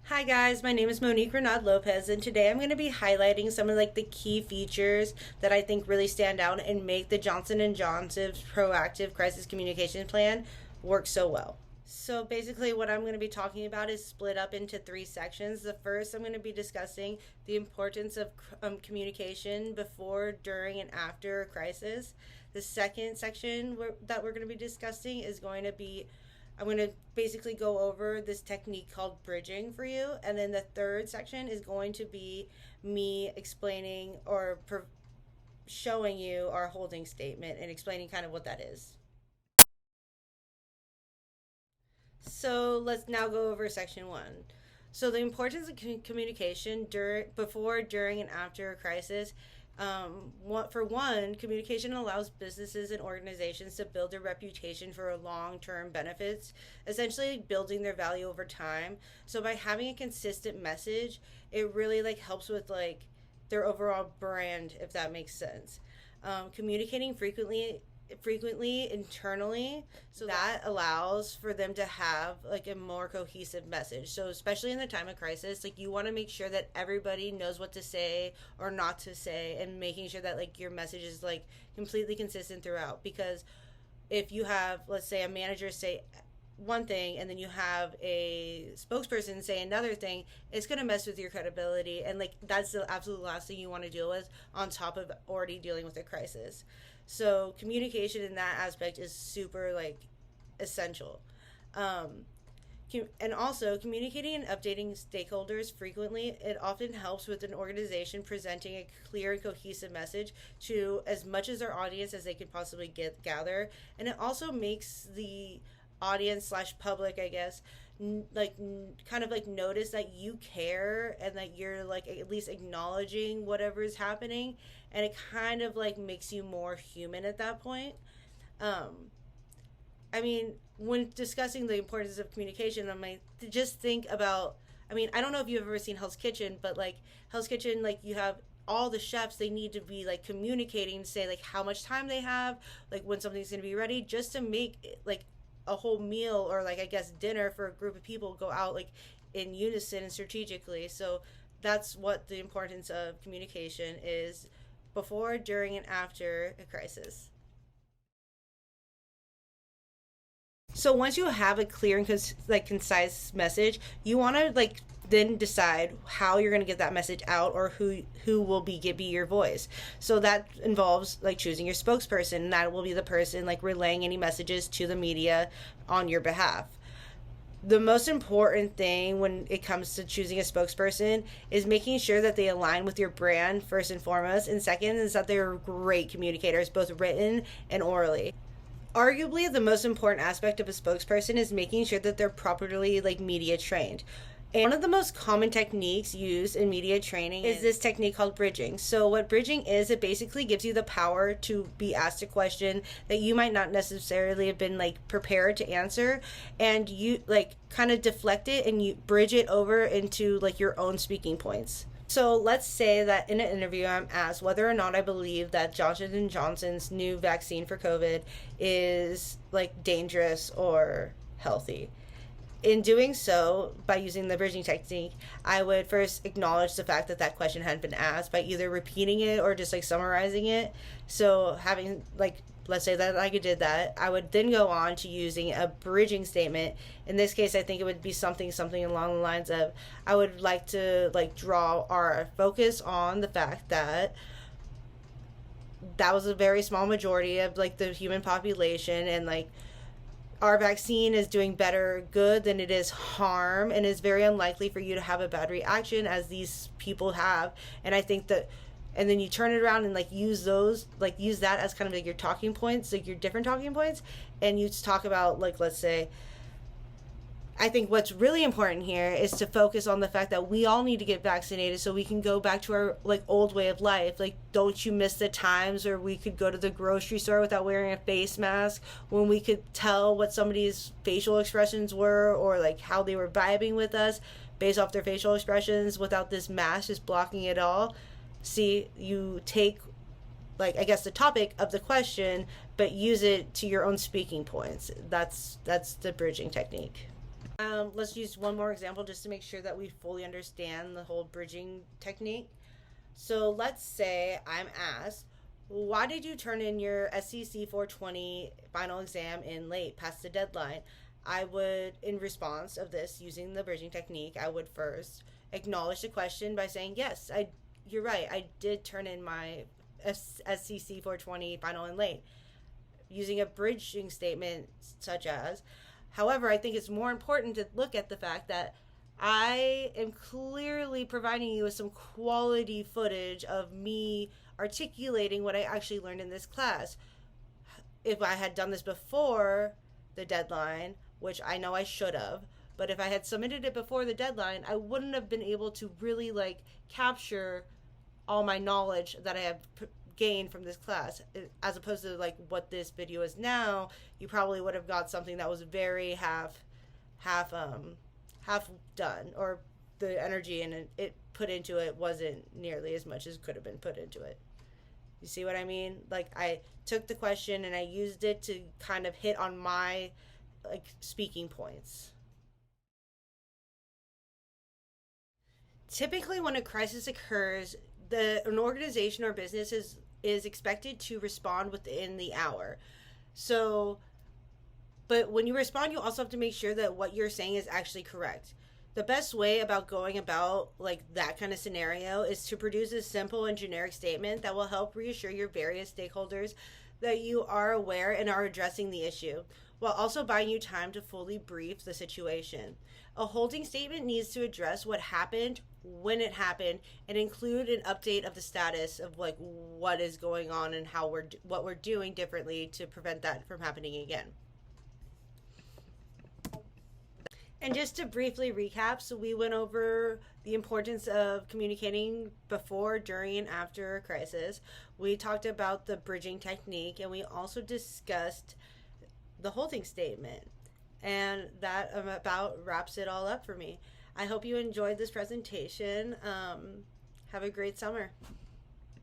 Hi guys, my name is Monique Raynaud-loughead, and today I'm going to be highlighting some of the key features that I think really stand out and make the Johnson & Johnson's proactive crisis communication plan work so well. So basically what I'm going to be talking about is split up into three sections. The first, I'm going to be discussing the importance of communication before, during, and after a crisis. The second section that we're going to be discussing is going to be I'm going to basically go over this technique called bridging for you. And then the third section is going to be me explaining or showing you our holding statement and explaining kind of what that is. So let's now go over section one. So the importance of communication before, during, and after a crisis. For one, communication allows businesses and organizations to build their reputation for long-term benefits, essentially building their value over time. So by having a consistent message, it really helps with their overall brand, if that makes sense. Communicating frequently internally, so that allows for them to have a more cohesive message. So especially in the time of crisis, you want to make sure that everybody knows what to say or not to say, and making sure that your message is completely consistent throughout. Because if you have, let's say, a manager say one thing and then you have a spokesperson say another thing, it's going to mess with your credibility, and that's the absolute last thing you want to deal with on top of already dealing with a crisis. So communication in that aspect is super essential. And also communicating and updating stakeholders frequently, it often helps with an organization presenting a clear and cohesive message to as much as their audience as they could possibly gather. And it also makes the audience / public, I guess, kind of notice that you care and that you're at least acknowledging whatever is happening, and it kind of makes you more human at that point. I mean, when discussing the importance of communication, just think about, I don't know if you've ever seen Hell's Kitchen, but Hell's Kitchen, you have all the chefs, they need to be communicating to say how much time they have, when something's going to be ready, just to make a whole meal, or I guess dinner for a group of people, go out in unison and strategically. So that's what the importance of communication is before, during, and after a crisis. So once you have a clear and concise message, you want to then decide how you're going to get that message out, or who will be your voice. So that involves choosing your spokesperson, and that will be the person relaying any messages to the media on your behalf. The most important thing when it comes to choosing a spokesperson is making sure that they align with your brand first and foremost, and second is that they're great communicators, both written and orally. Arguably, the most important aspect of a spokesperson is making sure that they're properly media trained. And one of the most common techniques used in media training is this technique called bridging. So what bridging is, it basically gives you the power to be asked a question that you might not necessarily have been prepared to answer, and you kind of deflect it and you bridge it over into your own speaking points. So let's say that in an interview I'm asked whether or not I believe that Johnson & Johnson's new vaccine for COVID is dangerous or healthy. In doing so, by using the bridging technique, I would first acknowledge the fact that that question had been asked by either repeating it or just summarizing it. So having let's say that I did that, I would then go on to using a bridging statement. In this case, I think it would be something along the lines of, I would like to draw our focus on the fact that was a very small majority of the human population, and our vaccine is doing better good than it is harm, and is very unlikely for you to have a bad reaction as these people have. And I think that, and then you turn it around and use that as kind of your talking points, your different talking points, and you talk about let's say, I think what's really important here is to focus on the fact that we all need to get vaccinated so we can go back to our old way of life. Don't you miss the times where we could go to the grocery store without wearing a face mask, when we could tell what somebody's facial expressions were, or how they were vibing with us based off their facial expressions, without this mask just blocking it all. See, you take I guess the topic of the question, but use it to your own speaking points. That's the bridging technique. Let's use one more example just to make sure that we fully understand the whole bridging technique. So let's say I'm asked, why did you turn in your SCC 420 final exam in late, past the deadline? I would, in response of this, using the bridging technique, I would first acknowledge the question by saying, yes, you're right, I did turn in my SCC 420 final in late, using a bridging statement such as, however, I think it's more important to look at the fact that I am clearly providing you with some quality footage of me articulating what I actually learned in this class. If I had done this before the deadline, which I know I should have, but if I had submitted it before the deadline, I wouldn't have been able to really like capture all my knowledge that I have gained from this class, as opposed to like what this video is now. You probably would have got something that was very half done, or the energy and it put into it wasn't nearly as much as could have been put into it. You see what I mean? Like, I took the question and I used it to kind of hit on my like speaking points. Typically when a crisis occurs, an organization or business is expected to respond within the hour. So, but when you respond, you also have to make sure that what you're saying is actually correct. The best way about going about like that kind of scenario is to produce a simple and generic statement that will help reassure your various stakeholders that you are aware and are addressing the issue, while also buying you time to fully brief the situation. A holding statement needs to address what happened, when it happened, and include an update of the status of like what is going on and what we're doing differently to prevent that from happening again. And just to briefly recap, so we went over the importance of communicating before, during, and after a crisis. We talked about the bridging technique, and we also discussed the holding statement. And that about wraps it all up for me. I hope you enjoyed this presentation. Have a great summer.